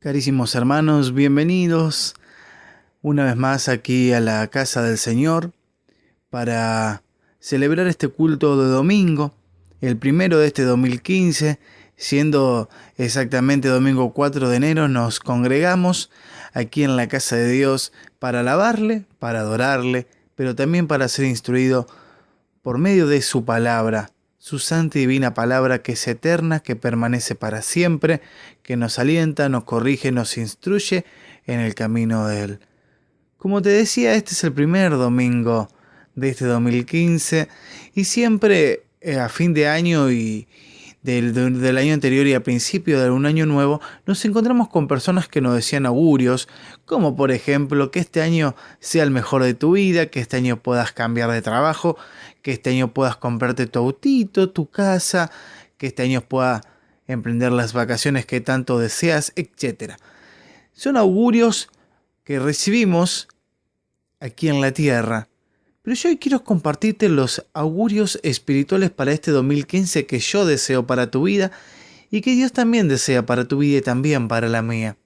Carísimos hermanos, bienvenidos una vez más aquí a la casa del Señor para celebrar este culto de domingo, el primero de este 2015, siendo exactamente domingo 4 de enero, nos congregamos aquí en la casa de Dios para alabarle, para adorarle, pero también para ser instruido por medio de su palabra, su santa y divina palabra que es eterna, que permanece para siempre, que nos alienta, nos corrige, nos instruye en el camino de Él. Como te decía, este es el primer domingo de este 2015 y siempre a fin de año y del año anterior y a principio de un año nuevo, nos encontramos con personas que nos decían augurios, como por ejemplo que este año sea el mejor de tu vida, que este año puedas cambiar de trabajo, que este año puedas comprarte tu autito, tu casa, que este año puedas emprender las vacaciones que tanto deseas, etc. Son augurios que recibimos aquí en la tierra. Pero yo hoy quiero compartirte los augurios espirituales para este 2015 que yo deseo para tu vida y que Dios también desea para tu vida y también para la mía.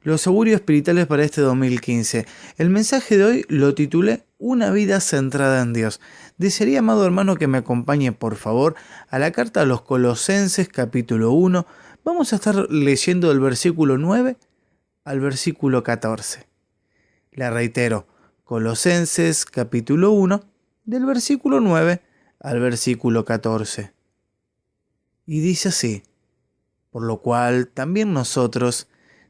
Los augurios espirituales para este 2015. El mensaje de hoy lo titulé Una vida centrada en Dios. Desearía, amado hermano, que me acompañe por favor a la carta a los Colosenses capítulo 1. Vamos a estar leyendo del versículo 9 al versículo 14. La reitero. Colosenses capítulo 1, del versículo 9 al versículo 14. Y dice así: por lo cual también nosotros,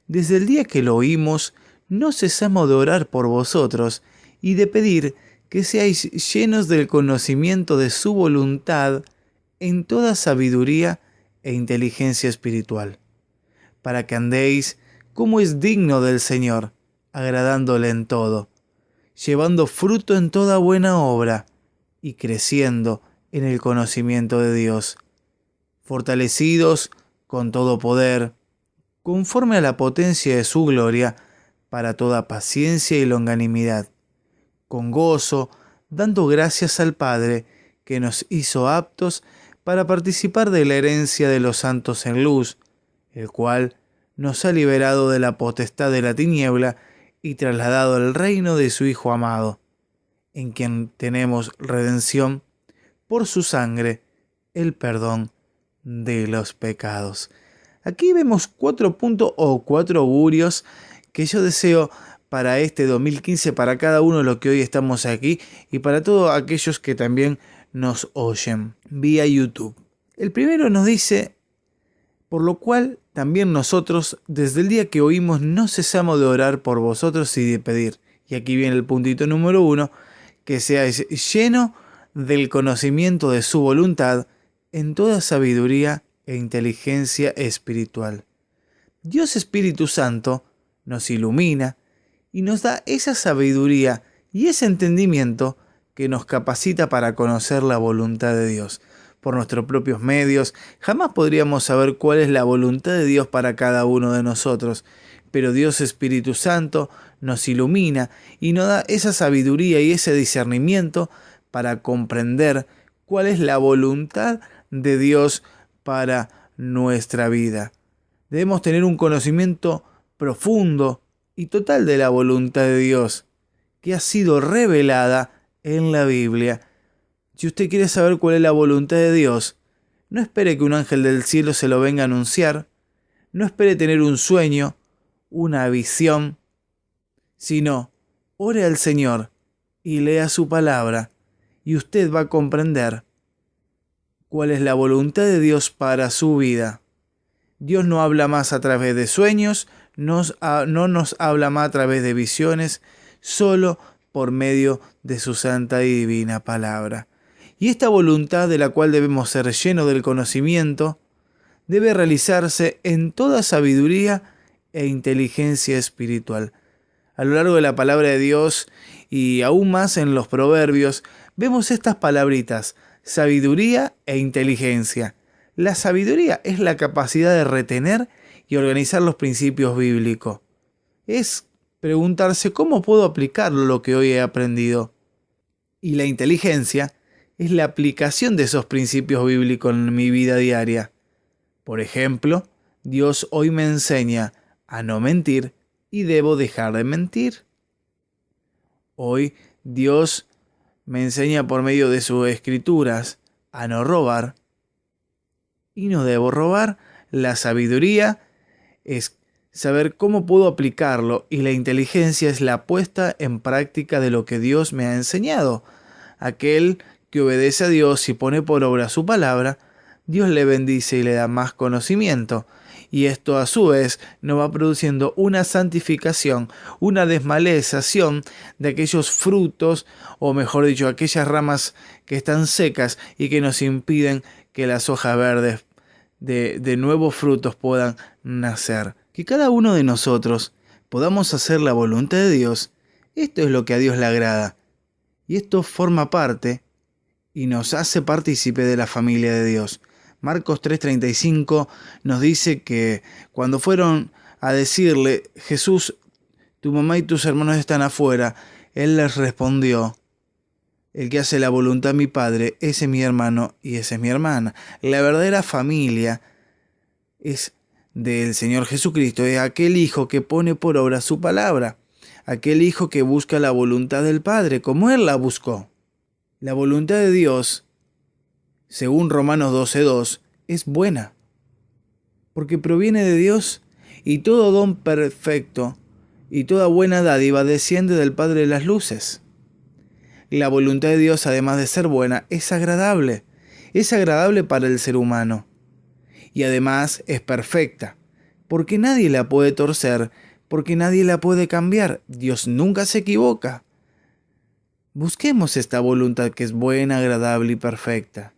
desde el día que lo oímos, no cesamos de orar por vosotros y de pedir que seáis llenos del conocimiento de su voluntad en toda sabiduría e inteligencia espiritual, para que andéis como es digno del Señor, agradándole en todo, llevando fruto en toda buena obra y creciendo en el conocimiento de Dios, fortalecidos con todo poder, conforme a la potencia de su gloria, para toda paciencia y longanimidad, con gozo, dando gracias al Padre, que nos hizo aptos para participar de la herencia de los santos en luz, el cual nos ha liberado de la potestad de la tiniebla y trasladado al reino de su Hijo amado, en quien tenemos redención por su sangre, el perdón de los pecados. Aquí vemos 4 puntos o 4 augurios que yo deseo para este 2015, para cada uno de los que hoy estamos aquí y para todos aquellos que también nos oyen vía YouTube. El primero nos dice: por lo cual también nosotros, desde el día que oímos, no cesamos de orar por vosotros y de pedir. Y aquí viene el puntito número 1, que seáis lleno del conocimiento de su voluntad en toda sabiduría e inteligencia espiritual. Dios Espíritu Santo nos ilumina y nos da esa sabiduría y ese entendimiento que nos capacita para conocer la voluntad de Dios. Por nuestros propios medios, jamás podríamos saber cuál es la voluntad de Dios para cada uno de nosotros, pero Dios Espíritu Santo nos ilumina y nos da esa sabiduría y ese discernimiento para comprender cuál es la voluntad de Dios para nuestra vida. Debemos tener un conocimiento profundo y total de la voluntad de Dios, que ha sido revelada en la Biblia. Si usted quiere saber cuál es la voluntad de Dios, no espere que un ángel del cielo se lo venga a anunciar, no espere tener un sueño, una visión, sino ore al Señor y lea su palabra, y usted va a comprender cuál es la voluntad de Dios para su vida. Dios no habla más a través de sueños, no nos habla más a través de visiones, solo por medio de su santa y divina palabra. Y esta voluntad de la cual debemos ser llenos del conocimiento debe realizarse en toda sabiduría e inteligencia espiritual. A lo largo de la palabra de Dios y aún más en los proverbios vemos estas palabritas: sabiduría e inteligencia. La sabiduría es la capacidad de retener y organizar los principios bíblicos. Es preguntarse cómo puedo aplicar lo que hoy he aprendido. Y la inteligencia es la aplicación de esos principios bíblicos en mi vida diaria. Por ejemplo, Dios hoy me enseña a no mentir y debo dejar de mentir. Hoy Dios me enseña por medio de sus escrituras a no robar y no debo robar. La sabiduría es saber cómo puedo aplicarlo y la inteligencia es la puesta en práctica de lo que Dios me ha enseñado. Aquel que obedece a Dios y pone por obra su palabra, Dios le bendice y le da más conocimiento. Y esto a su vez nos va produciendo una santificación, una desmalezación de aquellos frutos, o mejor dicho, aquellas ramas que están secas y que nos impiden que las hojas verdes de nuevos frutos puedan nacer. Que cada uno de nosotros podamos hacer la voluntad de Dios. Esto es lo que a Dios le agrada. Y esto forma parte y nos hace partícipe de la familia de Dios. Marcos 3:35 nos dice que cuando fueron a decirle, Jesús, tu mamá y tus hermanos están afuera, Él les respondió, el que hace la voluntad de mi Padre, ese es mi hermano y esa es mi hermana. La verdadera familia es del Señor Jesucristo, es aquel hijo que pone por obra su palabra, aquel hijo que busca la voluntad del Padre, como Él la buscó. La voluntad de Dios, según Romanos 12:2, es buena, porque proviene de Dios, y todo don perfecto y toda buena dádiva desciende del Padre de las luces. La voluntad de Dios, además de ser buena, es agradable para el ser humano, y además es perfecta, porque nadie la puede torcer, porque nadie la puede cambiar. Dios nunca se equivoca. Busquemos esta voluntad que es buena, agradable y perfecta.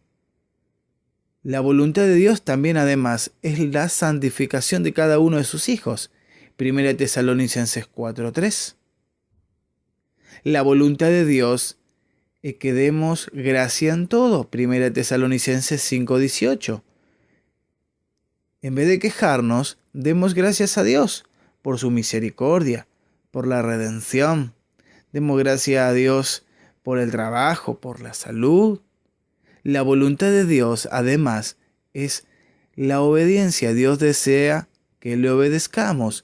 La voluntad de Dios también además es la santificación de cada uno de sus hijos. 1 Tesalonicenses 4:3. La voluntad de Dios es que demos gracia en todo. 1 Tesalonicenses 5:18. En vez de quejarnos, demos gracias a Dios por su misericordia, por la redención. Demos gracias a Dios por el trabajo, por la salud. La voluntad de Dios, además, es la obediencia. Dios desea que le obedezcamos.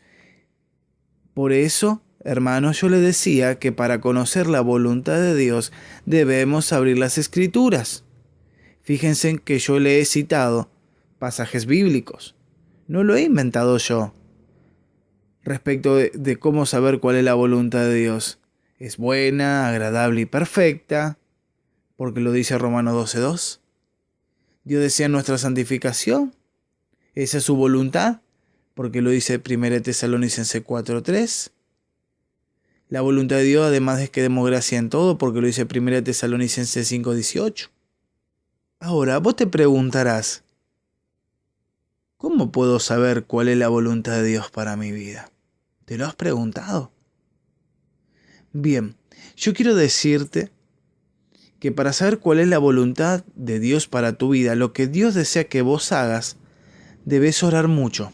Por eso, hermanos, yo les decía que para conocer la voluntad de Dios debemos abrir las Escrituras. Fíjense que yo le he citado pasajes bíblicos. No lo he inventado yo. Respecto de cómo saber cuál es la voluntad de Dios. Es buena, agradable y perfecta, porque lo dice Romanos 12:2. Dios desea nuestra santificación. Esa es su voluntad, porque lo dice 1 Tesalonicenses 4:3. La voluntad de Dios, además, es que demos gracia en todo, porque lo dice 1 Tesalonicenses 5:18. Ahora, vos te preguntarás, ¿cómo puedo saber cuál es la voluntad de Dios para mi vida? ¿Te lo has preguntado? Bien, yo quiero decirte que para saber cuál es la voluntad de Dios para tu vida, lo que Dios desea que vos hagas, debes orar mucho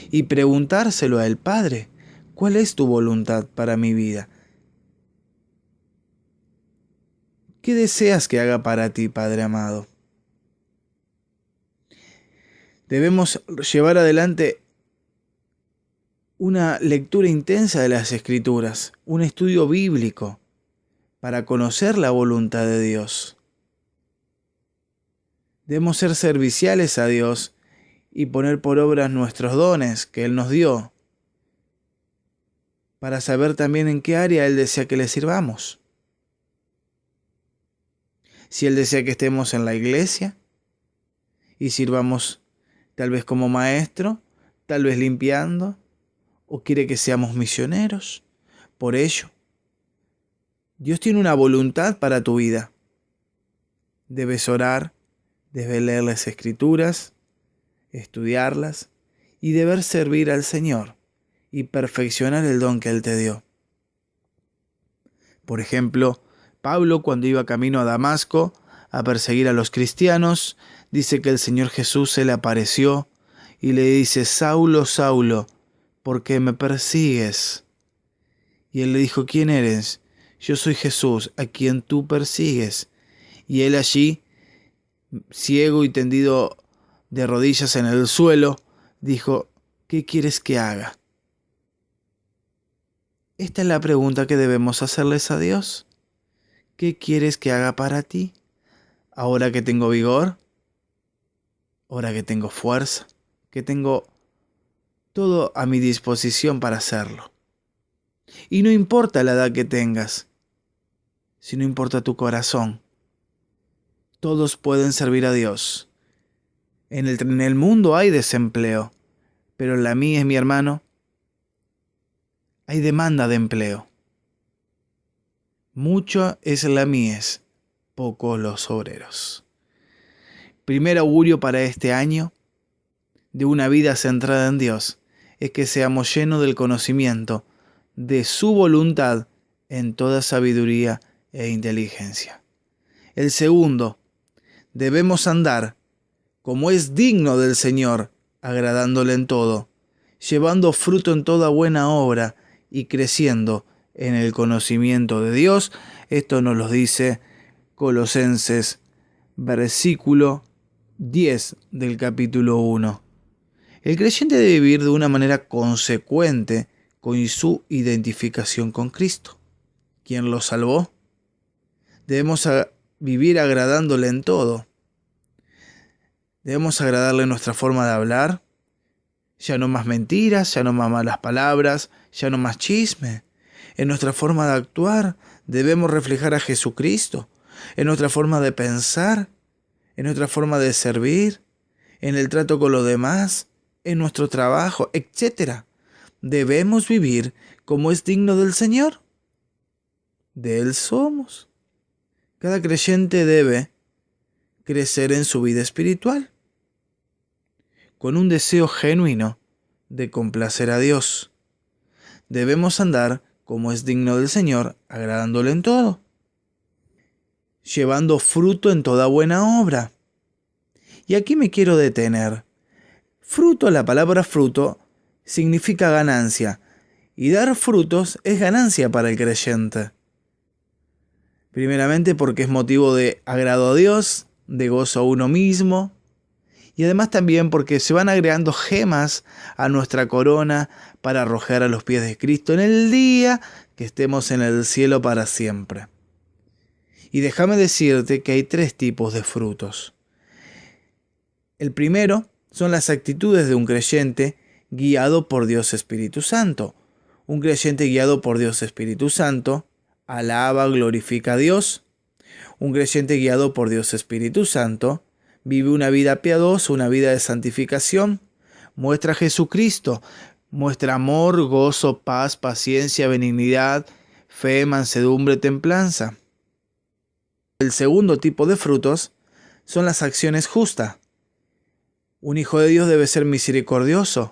y preguntárselo al Padre. ¿Cuál es tu voluntad para mi vida? ¿Qué deseas que haga para ti, Padre amado? Debemos llevar adelante una lectura intensa de las Escrituras, un estudio bíblico, para conocer la voluntad de Dios. Debemos ser serviciales a Dios y poner por obra nuestros dones que Él nos dio, para saber también en qué área Él desea que le sirvamos. Si Él desea que estemos en la iglesia y sirvamos tal vez como maestro, tal vez limpiando, o quiere que seamos misioneros. Por ello, Dios tiene una voluntad para tu vida. Debes orar, debes leer las Escrituras, estudiarlas y deber servir al Señor y perfeccionar el don que Él te dio. Por ejemplo, Pablo, cuando iba camino a Damasco a perseguir a los cristianos, dice que el Señor Jesús se le apareció y le dice, Saulo, Saulo, ¿por qué me persigues? Y él le dijo, ¿quién eres? Yo soy Jesús, a quien tú persigues. Y él allí, ciego y tendido de rodillas en el suelo, dijo, ¿Qué quieres que haga? Esta es la pregunta que debemos hacerles a Dios. ¿Qué quieres que haga para ti? Ahora que tengo vigor, ahora que tengo fuerza, que tengo todo a mi disposición para hacerlo. Y no importa la edad que tengas, sino importa tu corazón. Todos pueden servir a Dios. En el mundo hay desempleo, pero en la mía, mi hermano, hay demanda de empleo. Mucho es la mies, pocos los obreros. Primer augurio para este año de una vida centrada en Dios es que seamos llenos del conocimiento de su voluntad en toda sabiduría e inteligencia. El segundo, debemos andar como es digno del Señor, agradándole en todo, llevando fruto en toda buena obra y creciendo en el conocimiento de Dios. Esto nos lo dice Colosenses, versículo 10 del capítulo 1. El creyente debe vivir de una manera consecuente con su identificación con Cristo, quien lo salvó. Debemos vivir agradándole en todo. Debemos agradarle en nuestra forma de hablar. Ya no más mentiras, ya no más malas palabras, ya no más chisme. En nuestra forma de actuar debemos reflejar a Jesucristo. En nuestra forma de pensar, en nuestra forma de servir, en el trato con los demás, en nuestro trabajo, etc. Debemos vivir como es digno del Señor. De Él somos. Cada creyente debe crecer en su vida espiritual, con un deseo genuino de complacer a Dios. Debemos andar como es digno del Señor, agradándole en todo, llevando fruto en toda buena obra. Y aquí me quiero detener. Fruto, la palabra fruto, significa ganancia, y dar frutos es ganancia para el creyente. Primeramente porque es motivo de agrado a Dios, de gozo a uno mismo, y además también porque se van agregando gemas a nuestra corona para arrojar a los pies de Cristo en el día que estemos en el cielo para siempre. Y déjame decirte que hay 3 tipos de frutos. El primero son las actitudes de un creyente guiado por Dios Espíritu Santo. Un creyente guiado por Dios Espíritu Santo alaba, glorifica a Dios. Un creyente guiado por Dios Espíritu Santo vive una vida piadosa, una vida de santificación, muestra a Jesucristo, muestra amor, gozo, paz, paciencia, benignidad, fe, mansedumbre, templanza. El segundo tipo de frutos son las acciones justas. Un hijo de Dios debe ser misericordioso,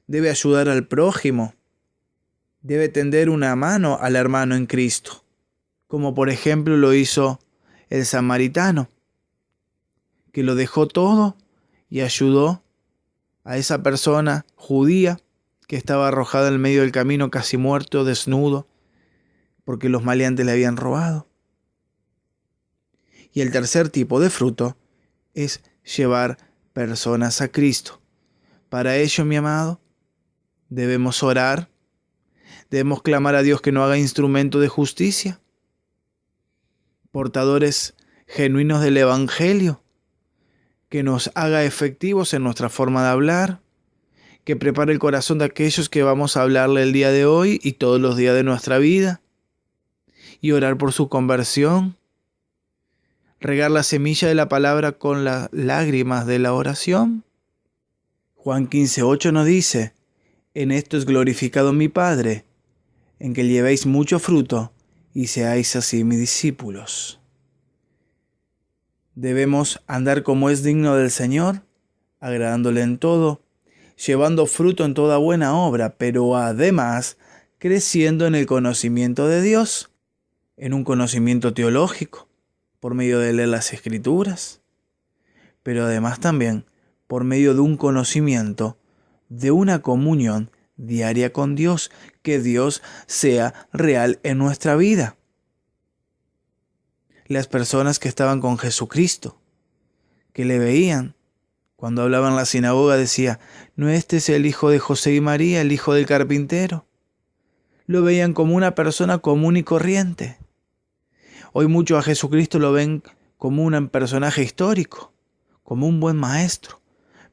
debe ayudar al prójimo, debe tender una mano al hermano en Cristo, como por ejemplo lo hizo el samaritano, que lo dejó todo y ayudó a esa persona judía que estaba arrojada en medio del camino casi muerto, desnudo, porque los maleantes le habían robado. Y el tercer tipo de fruto es llevar personas a Cristo. Para ello, mi amado, debemos orar, debemos clamar a Dios que nos haga instrumento de justicia, portadores genuinos del Evangelio, que nos haga efectivos en nuestra forma de hablar, que prepare el corazón de aquellos que vamos a hablarle el día de hoy y todos los días de nuestra vida, y orar por su conversión, regar la semilla de la palabra con las lágrimas de la oración. Juan 15:8 nos dice: en esto es glorificado mi Padre, en que llevéis mucho fruto y seáis así mis discípulos. Debemos andar como es digno del Señor, agradándole en todo, llevando fruto en toda buena obra, pero además creciendo en el conocimiento de Dios, en un conocimiento teológico, por medio de leer las Escrituras, pero además también por medio de un conocimiento, de una comunión diaria con Dios, que Dios sea real en nuestra vida. Las personas que estaban con Jesucristo, que le veían Cuando hablaba en la sinagoga decía, ¿no este es el hijo de José y María, el hijo del carpintero? Lo veían como una persona común y corriente. Hoy muchos a Jesucristo lo ven como un personaje histórico, como un buen maestro.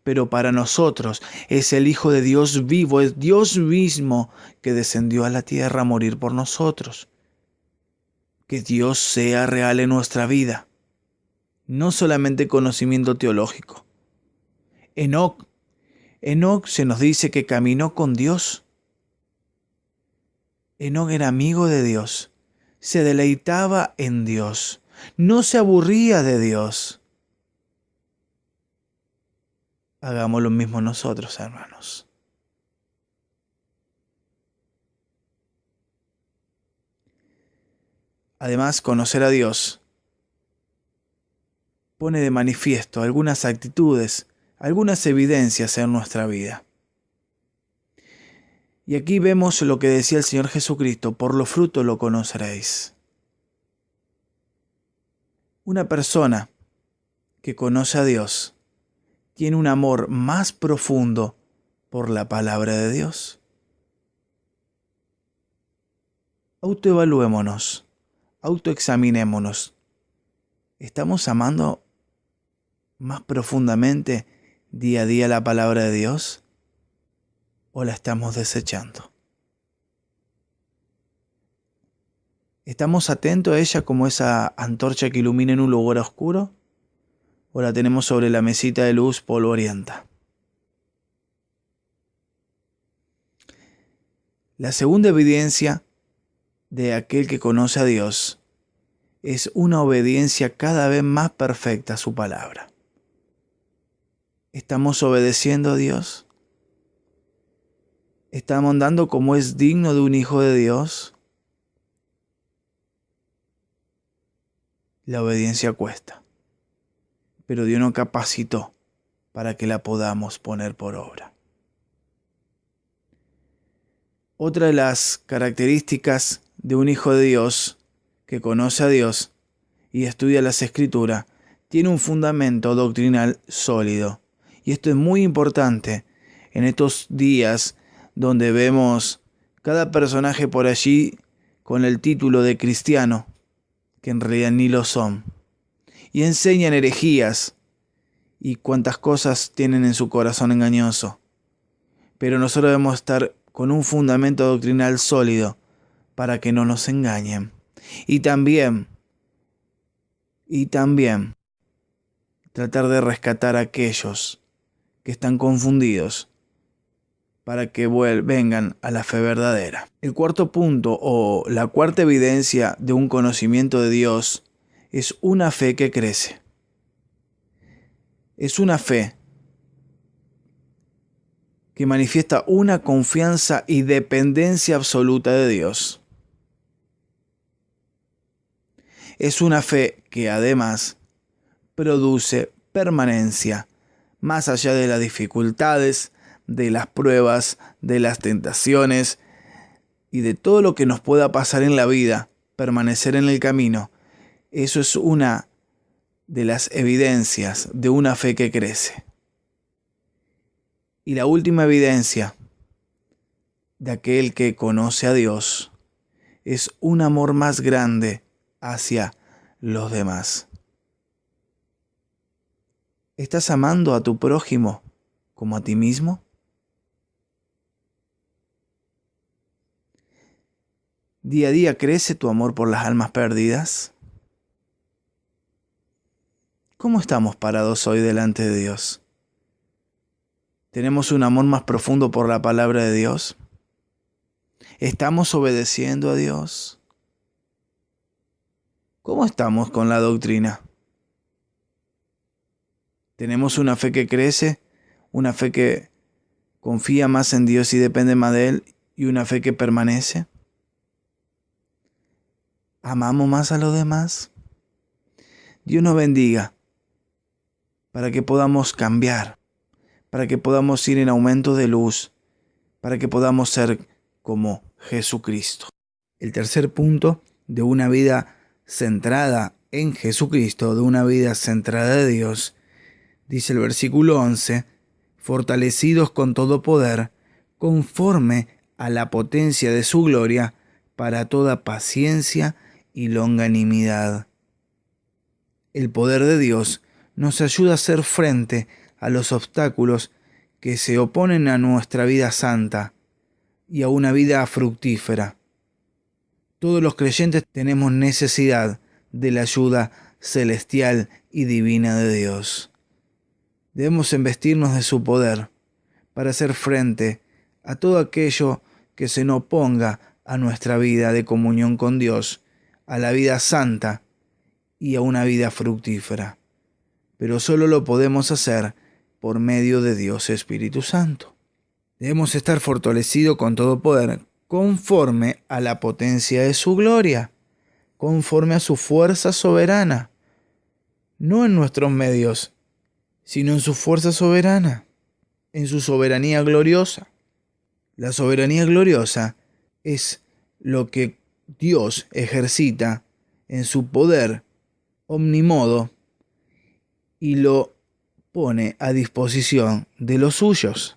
Pero para nosotros es el Hijo de Dios vivo, es Dios mismo que descendió a la tierra a morir por nosotros. Que Dios sea real en nuestra vida, no solamente conocimiento teológico. Enoc se nos dice que caminó con Dios. Enoc era amigo de Dios, se deleitaba en Dios, no se aburría de Dios. Hagamos lo mismo nosotros, hermanos. Además, conocer a Dios pone de manifiesto algunas actitudes, algunas evidencias en nuestra vida. Y aquí vemos lo que decía el Señor Jesucristo, por los frutos lo conoceréis. Una persona que conoce a Dios tiene un amor más profundo por la palabra de Dios. Autoevaluémonos, autoexaminémonos. ¿Estamos amando más profundamente día a día la palabra de Dios? ¿O la estamos desechando? ¿Estamos atentos a ella como esa antorcha que ilumina en un lugar oscuro? ¿O la tenemos sobre la mesita de luz polvorienta? La segunda evidencia de aquel que conoce a Dios es una obediencia cada vez más perfecta a su palabra. ¿Estamos obedeciendo a Dios? ¿Estamos andando como es digno de un hijo de Dios? La obediencia cuesta, pero Dios nos capacitó para que la podamos poner por obra. Otra de las características de un hijo de Dios que conoce a Dios y estudia las Escrituras tiene un fundamento doctrinal sólido. Y esto es muy importante en estos días donde vemos cada personaje por allí con el título de cristiano, que en realidad ni lo son, y enseñan herejías y cuantas cosas tienen en su corazón engañoso. Pero nosotros debemos estar con un fundamento doctrinal sólido para que no nos engañen. Y también tratar de rescatar a aquellos que están confundidos para que vengan a la fe verdadera. El cuarto punto o la cuarta evidencia de un conocimiento de Dios es una fe que crece. Es una fe que manifiesta una confianza y dependencia absoluta de Dios. Es una fe que además produce permanencia más allá de las dificultades, de las pruebas, de las tentaciones y de todo lo que nos pueda pasar en la vida, permanecer en el camino. Eso es una de las evidencias de una fe que crece. Y la última evidencia de aquel que conoce a Dios es un amor más grande hacia los demás. ¿Estás amando a tu prójimo como a ti mismo? ¿Día a día crece tu amor por las almas perdidas? ¿Cómo estamos parados hoy delante de Dios? ¿Tenemos un amor más profundo por la palabra de Dios? ¿Estamos obedeciendo a Dios? ¿Cómo estamos con la doctrina? ¿Tenemos una fe que crece? ¿Una fe que confía más en Dios y depende más de Él? ¿Y una fe que permanece? ¿Amamos más a los demás? Dios nos bendiga para que podamos cambiar, para que podamos ir en aumento de luz, para que podamos ser como Jesucristo. El tercer punto de una vida centrada en Jesucristo, de una vida centrada en Dios, Dice el versículo 11, fortalecidos con todo poder, conforme a la potencia de su gloria, para toda paciencia y longanimidad. El poder de Dios nos ayuda a hacer frente a los obstáculos que se oponen a nuestra vida santa y a una vida fructífera. Todos los creyentes tenemos necesidad de la ayuda celestial y divina de Dios. Debemos investirnos de su poder para hacer frente a todo aquello que se nos oponga a nuestra vida de comunión con Dios, a la vida santa y a una vida fructífera. Pero solo lo podemos hacer por medio de Dios Espíritu Santo. Debemos estar fortalecidos con todo poder conforme a la potencia de su gloria, conforme a su fuerza soberana, no en nuestros medios, sino en su fuerza soberana, en su soberanía gloriosa. La soberanía gloriosa es lo que Dios ejercita en su poder omnimodo y lo pone a disposición de los suyos.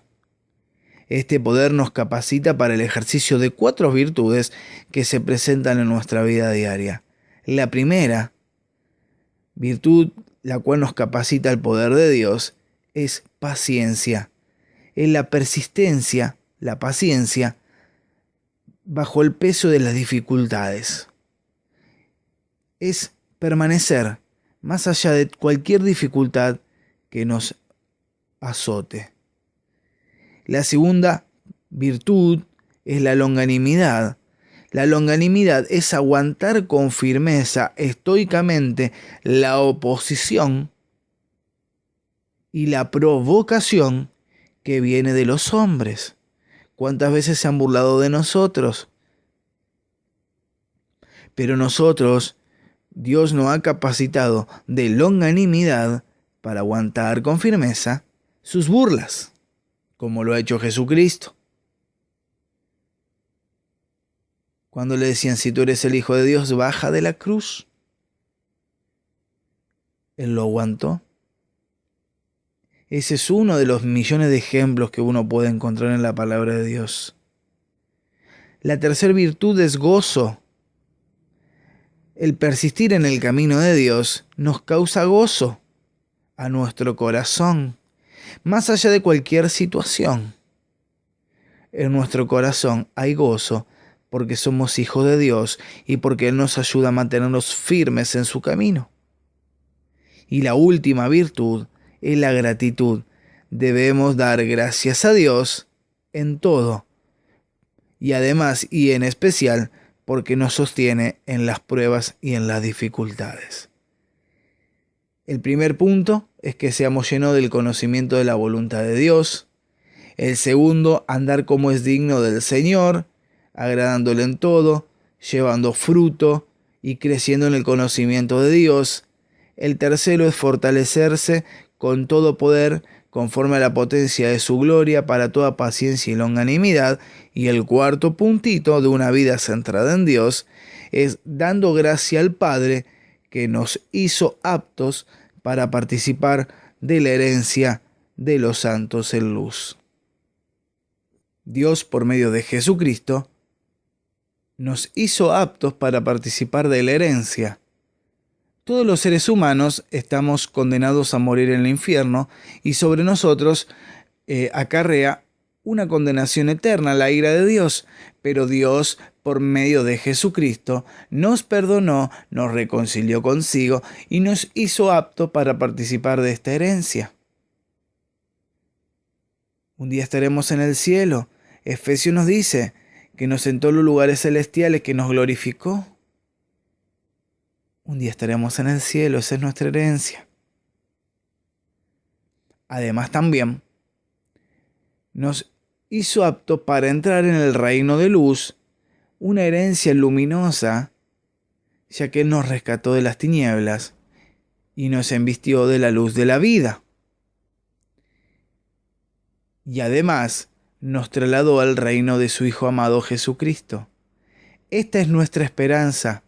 Este poder nos capacita para el ejercicio de 4 virtudes que se presentan en nuestra vida diaria. La primera virtud, la cual nos capacita el poder de Dios, es paciencia. Es la persistencia, la paciencia, bajo el peso de las dificultades. Es permanecer más allá de cualquier dificultad que nos azote. La segunda virtud es la longanimidad. La longanimidad es aguantar con firmeza, estoicamente, la oposición y la provocación que viene de los hombres. ¿Cuántas veces se han burlado de nosotros? Pero nosotros, Dios nos ha capacitado de longanimidad para aguantar con firmeza sus burlas, como lo ha hecho Jesucristo. Cuando le decían, si tú eres el Hijo de Dios, baja de la cruz. Él lo aguantó. Ese es uno de los millones de ejemplos que uno puede encontrar en la palabra de Dios. La tercera virtud es gozo. El persistir en el camino de Dios nos causa gozo a nuestro corazón, más allá de cualquier situación. En nuestro corazón hay gozo porque somos hijos de Dios y porque Él nos ayuda a mantenernos firmes en su camino. Y la última virtud es la gratitud. Debemos dar gracias a Dios en todo, y además y en especial porque nos sostiene en las pruebas y en las dificultades. El primer punto es que seamos llenos del conocimiento de la voluntad de Dios. El segundo, andar como es digno del Señor, agradándole en todo, llevando fruto y creciendo en el conocimiento de Dios. El tercero es fortalecerse con todo poder, conforme a la potencia de su gloria, para toda paciencia y longanimidad. Y el cuarto puntito de una vida centrada en Dios es dando gracia al Padre que nos hizo aptos para participar de la herencia de los santos en luz. Dios, por medio de Jesucristo, nos hizo aptos para participar de la herencia. Todos los seres humanos estamos condenados a morir en el infierno y sobre nosotros acarrea una condenación eterna, la ira de Dios. Pero Dios, por medio de Jesucristo, nos perdonó, nos reconcilió consigo y nos hizo aptos para participar de esta herencia. Un día estaremos en el cielo. Efesios nos dice que nos sentó en los lugares celestiales, que nos glorificó. Un día estaremos en el cielo, esa es nuestra herencia. Además también nos hizo apto para entrar en el reino de luz, una herencia luminosa, ya que Él nos rescató de las tinieblas y nos embistió de la luz de la vida. Y además nos trasladó al reino de su Hijo amado Jesucristo. Esta es nuestra esperanza.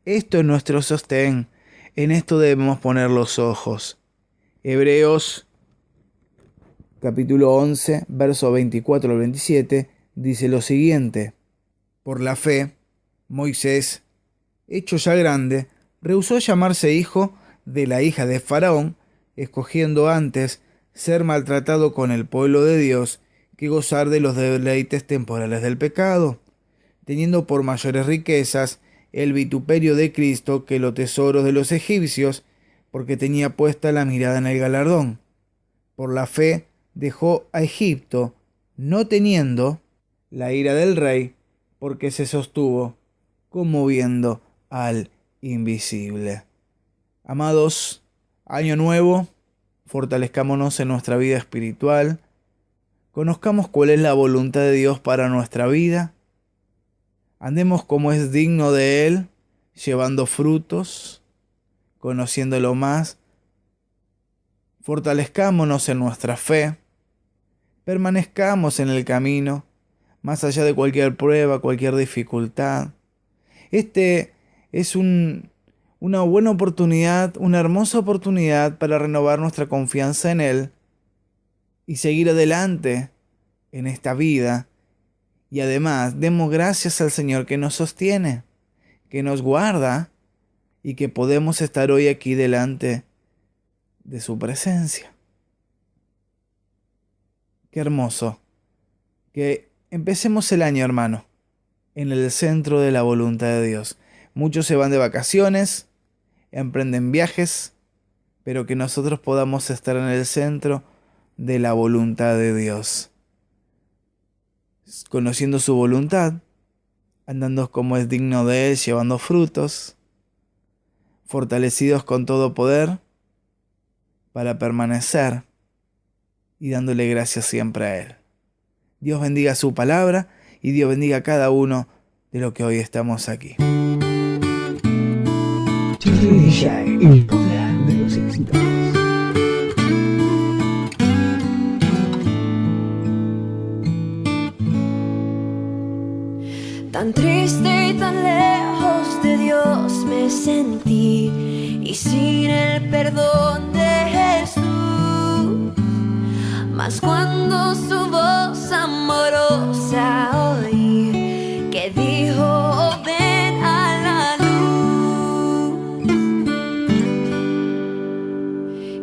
Esto es nuestro sostén. En esto debemos poner los ojos. Hebreos capítulo 11, versos 24 al 27, dice lo siguiente: Por la fe, Moisés, hecho ya grande, rehusó llamarse hijo de la hija de Faraón, escogiendo antes ser maltratado con el pueblo de Dios que gozar de los deleites temporales del pecado, teniendo por mayores riquezas el vituperio de Cristo que los tesoros de los egipcios, porque tenía puesta la mirada en el galardón. Por la fe dejó a Egipto, no teniendo la ira del rey, porque se sostuvo como viendo al invisible. Amados, año nuevo, fortalezcámonos en nuestra vida espiritual, conozcamos cuál es la voluntad de Dios para nuestra vida, andemos como es digno de Él, llevando frutos, conociéndolo más, fortalezcámonos en nuestra fe, permanezcamos en el camino, más allá de cualquier prueba, cualquier dificultad. Este es una buena oportunidad, una hermosa oportunidad para renovar nuestra confianza en Él y seguir adelante en esta vida. Y además, demos gracias al Señor que nos sostiene, que nos guarda y que podemos estar hoy aquí delante de su presencia. Qué hermoso. Que empecemos el año, hermano, en el centro de la voluntad de Dios. Muchos se van de vacaciones, emprenden viajes, pero que nosotros podamos estar en el centro de la voluntad de Dios. Conociendo su voluntad, andando como es digno de Él, llevando frutos, fortalecidos con todo poder, para permanecer y dándole gracias siempre a Él. Dios bendiga su palabra y Dios bendiga a cada uno de los que hoy estamos aquí. El poder de los éxitos. Tan triste y tan lejos de Dios me sentí, y sin el perdón de Jesús. Mas cuando su voz amorosa oí, que dijo: "Oh, ven a la luz".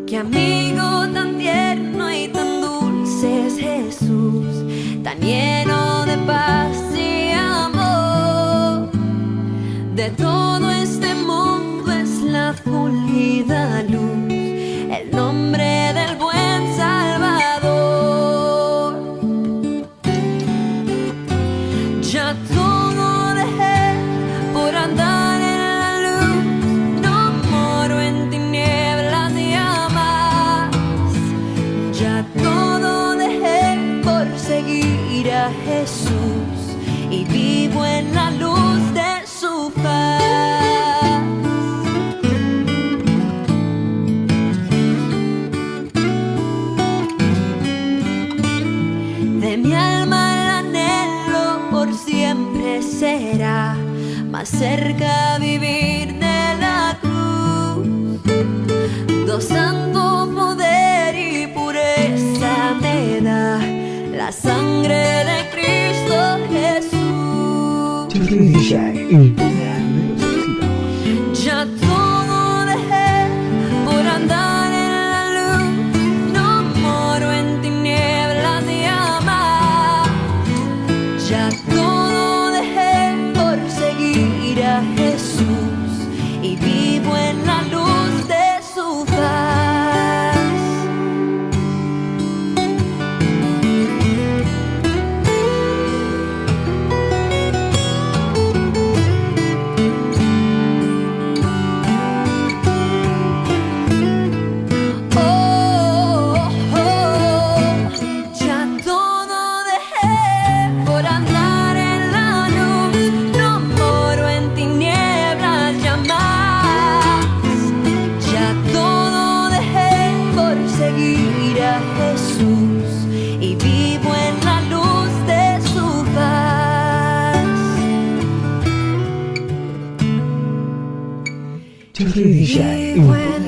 Qué amigo tan tierno y tan dulce es Jesús, tan lleno de paz y amor. De todo este mundo es la fulgida luz, el nombre del buen Salvador. Ya todo dejé por andar en la luz, no moro en tinieblas jamás. Ya todo dejé por seguir a Jesús y vivo en la luz de su paz. De mi alma el anhelo por siempre será más cerca vivir de la cruz. Santo poder y pureza me da la sangre de Cristo Jesús. El poder de los éxitos. Ya todo dejé por andar en la luz, no moro en tinieblas jamás. Ya todo dejé por seguir a Jesús y vivo en la luz de su paz. Vivo en